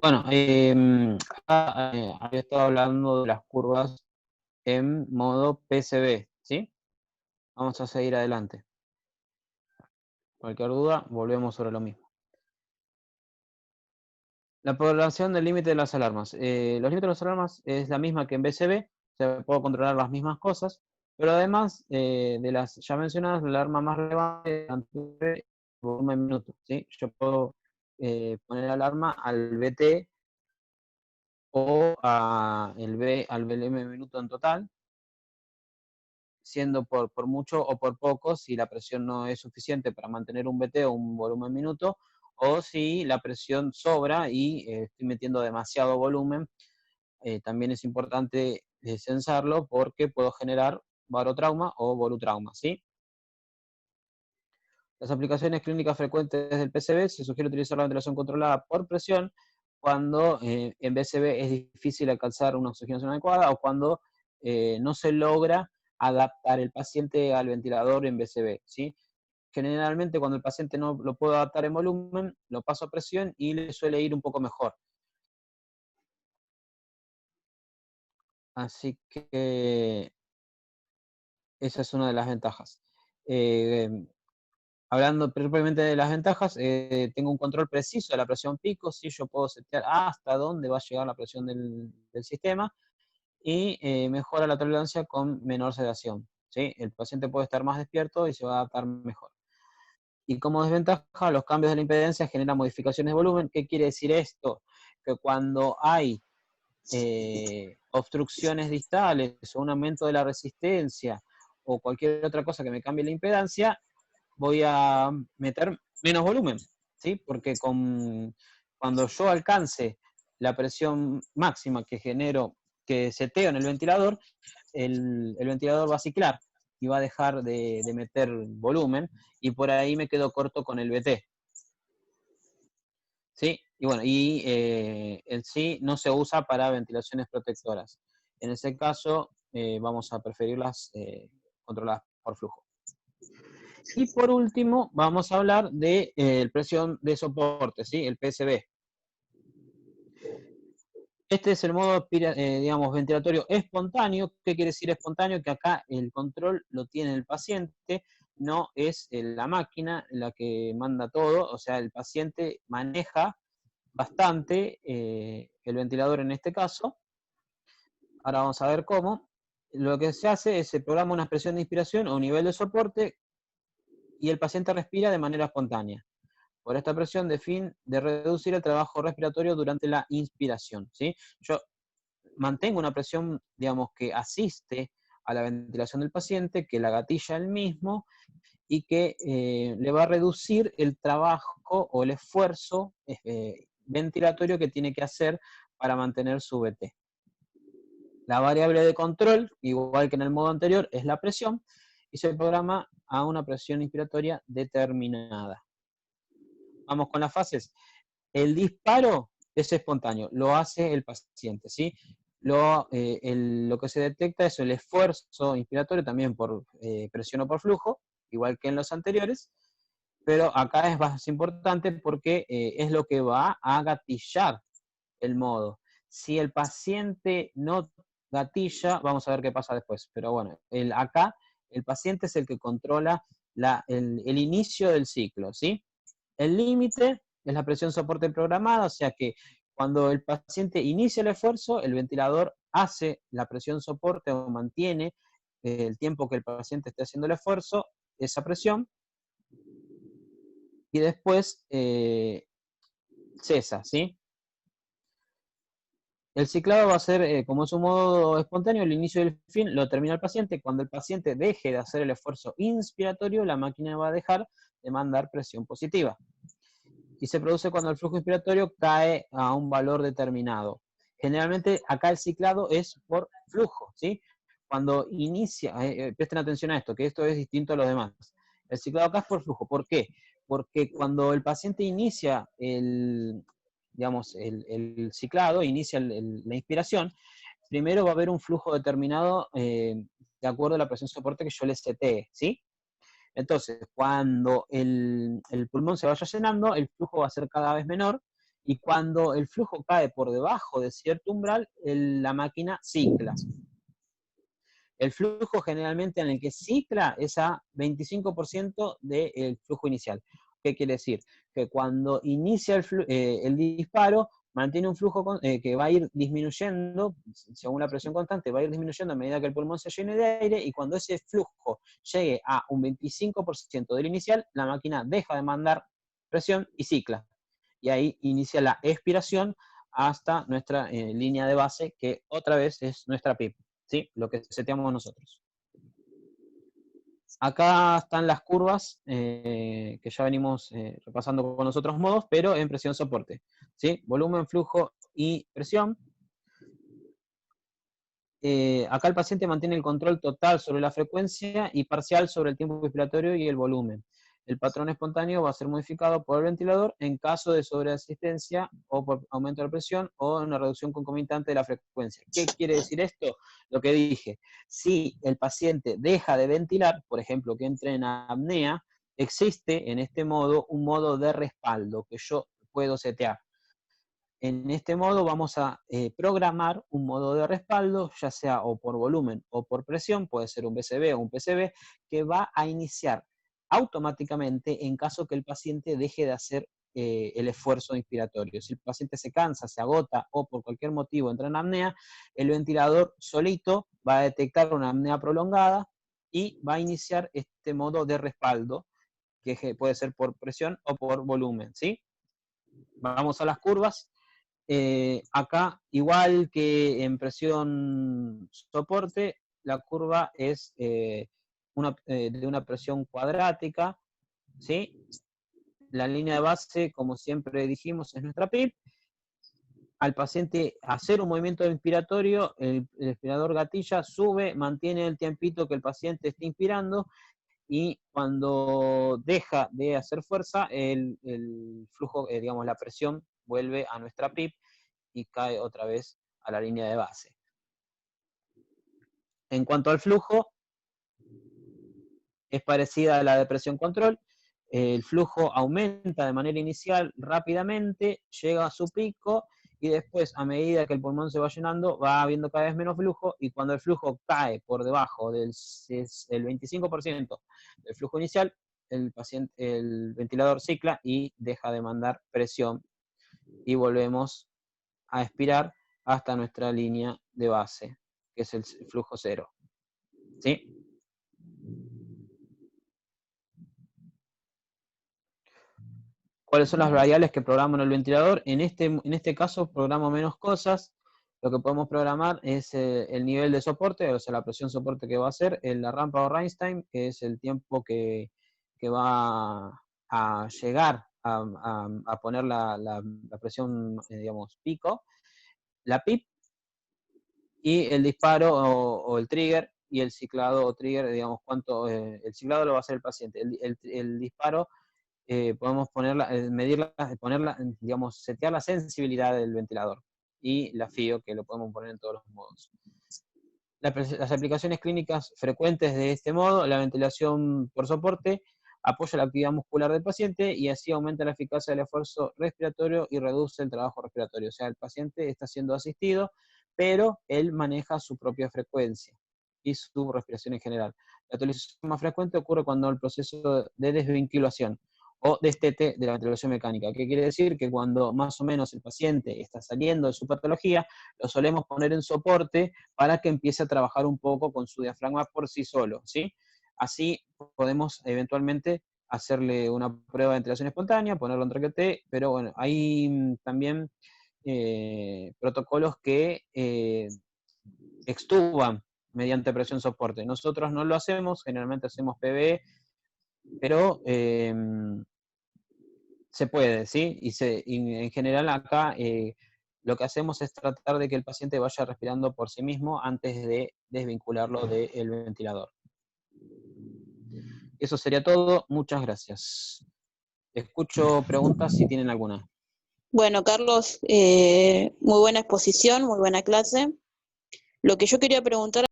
Bueno, había estado hablando de las curvas en modo PCB, ¿sí? Vamos a seguir adelante. Cualquier duda, volvemos sobre lo mismo. La programación del límite de las alarmas. Los límites de las alarmas es la misma que en BCB, o sea, puedo controlar las mismas cosas, pero además de las ya mencionadas, la alarma más relevante es el volumen minuto, ¿sí? Yo puedo poner alarma al BT o al BLM minuto en total, siendo por mucho o por poco si la presión no es suficiente para mantener un BT o un volumen minuto, o si la presión sobra y estoy metiendo demasiado volumen. También es importante censarlo porque puedo generar barotrauma o volutrauma, ¿sí? Las aplicaciones clínicas frecuentes del PCB se sugiere utilizar la ventilación controlada por presión cuando en BCB es difícil alcanzar una oxigenación adecuada o cuando no se logra adaptar el paciente al ventilador en BCB, ¿sí? Generalmente cuando el paciente no lo puedo adaptar en volumen, lo paso a presión y le suele ir un poco mejor. Así que esa es una de las ventajas. Eh, Hablando propiamente de las ventajas, tengo un control preciso de la presión pico, ¿sí? Yo puedo setear hasta dónde va a llegar la presión del sistema y mejora la tolerancia con menor sedación, ¿sí? El paciente puede estar más despierto y se va a adaptar mejor. Y como desventaja, los cambios de la impedancia generan modificaciones de volumen. ¿Qué quiere decir esto? Que cuando hay obstrucciones distales o un aumento de la resistencia o cualquier otra cosa que me cambie la impedancia, voy a meter menos volumen, ¿sí? Porque cuando yo alcance la presión máxima que genero, que seteo en el ventilador, el ventilador va a ciclar y va a dejar de meter volumen y por ahí me quedo corto con el BT. ¿Sí? Y bueno, en sí no se usa para ventilaciones protectoras. En ese caso, vamos a preferirlas controladas por flujo. Y por último, vamos a hablar de presión de soporte, ¿sí? El PSB. Este es el modo, digamos, ventilatorio espontáneo. ¿Qué quiere decir espontáneo? Que acá el control lo tiene el paciente, no es la máquina la que manda todo. O sea, el paciente maneja bastante el ventilador en este caso. Ahora vamos a ver cómo. Lo que se hace es se programa una presión de inspiración o un nivel de soporte y el paciente respira de manera espontánea. Por esta presión de fin de reducir el trabajo respiratorio durante la inspiración, ¿sí? Yo mantengo una presión, digamos, que asiste a la ventilación del paciente, que la gatilla él mismo y que le va a reducir el trabajo o el esfuerzo ventilatorio que tiene que hacer para mantener su BT. La variable de control, igual que en el modo anterior, es la presión y se programa a una presión inspiratoria determinada. Vamos con las fases. El disparo es espontáneo, lo hace el paciente, ¿sí? Lo que se detecta es el esfuerzo inspiratorio, también por presión o por flujo, igual que en los anteriores, pero acá es más importante porque es lo que va a gatillar el modo. Si el paciente no gatilla, vamos a ver qué pasa después, pero bueno, acá el paciente es el que controla el inicio del ciclo, ¿sí? El límite es la presión soporte programada, o sea que cuando el paciente inicia el esfuerzo, el ventilador hace la presión soporte o mantiene el tiempo que el paciente esté haciendo el esfuerzo, esa presión, y después cesa, ¿sí? El ciclado va a ser, como es un modo espontáneo, el inicio y el fin lo termina el paciente. Cuando el paciente deje de hacer el esfuerzo inspiratorio, la máquina va a dejar de mandar presión positiva. Y se produce cuando el flujo inspiratorio cae a un valor determinado. Generalmente acá el ciclado es por flujo, ¿sí? Cuando inicia, presten atención a esto, que esto es distinto a los demás. El ciclado acá es por flujo. ¿Por qué? Porque cuando el paciente inicia digamos, el ciclado, inicia la inspiración, primero va a haber un flujo determinado de acuerdo a la presión de soporte que yo le setee, ¿sí? Entonces, cuando el pulmón se vaya llenando, el flujo va a ser cada vez menor Y cuando el flujo cae por debajo de cierto umbral, la máquina cicla. El flujo generalmente en el que cicla es a 25% del flujo inicial. ¿Qué quiere decir? Que cuando inicia el disparo, mantiene un flujo que va a ir disminuyendo, según la presión constante, va a ir disminuyendo a medida que el pulmón se llene de aire, y cuando ese flujo llegue a un 25% del inicial, la máquina deja de mandar presión y cicla. Y ahí inicia la expiración hasta nuestra línea de base, que otra vez es nuestra PIP. ¿Sí? Lo que seteamos nosotros. Acá están las curvas que ya venimos repasando con los otros modos, pero en presión soporte. ¿Sí? Volumen, flujo y presión. Acá el paciente mantiene el control total sobre la frecuencia y parcial sobre el tiempo respiratorio y el volumen. El patrón espontáneo va a ser modificado por el ventilador en caso de sobreasistencia o por aumento de la presión o una reducción concomitante de la frecuencia. ¿Qué quiere decir esto? Lo que dije, si el paciente deja de ventilar, por ejemplo, que entre en apnea, existe en este modo un modo de respaldo que yo puedo setear. En este modo vamos a programar un modo de respaldo, ya sea o por volumen o por presión, puede ser un BCB o un PCB, que va a iniciar automáticamente en caso que el paciente deje de hacer el esfuerzo inspiratorio. Si el paciente se cansa, se agota o por cualquier motivo entra en apnea, el ventilador solito va a detectar una apnea prolongada y va a iniciar este modo de respaldo, que puede ser por presión o por volumen, ¿sí? Vamos a las curvas. Acá, igual que en presión soporte, la curva es de una presión cuadrática, ¿sí? La línea de base, como siempre dijimos, es nuestra PIP. Al paciente hacer un movimiento inspiratorio, el inspirador gatilla, sube, mantiene el tiempito que el paciente esté inspirando, y cuando deja de hacer fuerza, el flujo, digamos, la presión vuelve a nuestra PIP y cae otra vez a la línea de base. En cuanto al flujo, es parecida a la de presión control. El flujo aumenta de manera inicial rápidamente, llega a su pico, y después, a medida que el pulmón se va llenando, va habiendo cada vez menos flujo, y cuando el flujo cae por debajo del 25% del flujo inicial, el ventilador cicla y deja de mandar presión, y volvemos a expirar hasta nuestra línea de base, que es el flujo cero. ¿Sí? ¿Cuáles son las variables que programo en el ventilador? En este caso programo menos cosas. Lo que podemos programar es el nivel de soporte, o sea, la presión soporte que va a hacer, la rampa o Rammstein, que es el tiempo que va a llegar a poner la presión, digamos, pico, la PIP, y el disparo o el trigger, y el ciclado o trigger, digamos, cuánto, el ciclado lo va a hacer el paciente. El disparo, podemos medirla, ponerla, digamos, setear la sensibilidad del ventilador, y la FIO, que lo podemos poner en todos los modos. Las aplicaciones clínicas frecuentes de este modo: la ventilación por soporte apoya la actividad muscular del paciente y así aumenta la eficacia del esfuerzo respiratorio y reduce el trabajo respiratorio. O sea, el paciente está siendo asistido, pero él maneja su propia frecuencia y su respiración en general. La utilización más frecuente ocurre cuando el proceso de desvinculación o destete de la ventilación mecánica. ¿Qué quiere decir? Que cuando más o menos el paciente está saliendo de su patología, lo solemos poner en soporte para que empiece a trabajar un poco con su diafragma por sí solo, ¿sí? Así podemos eventualmente hacerle una prueba de ventilación espontánea, ponerlo en traquete, pero bueno, hay también protocolos que extuban mediante presión soporte. Nosotros no lo hacemos, generalmente hacemos PVE, pero se puede, ¿sí? Y en general acá lo que hacemos es tratar de que el paciente vaya respirando por sí mismo antes de desvincularlo del ventilador. Eso sería todo. Muchas gracias. Escucho preguntas si tienen alguna. Bueno, Carlos, muy buena exposición, muy buena clase. Lo que yo quería preguntar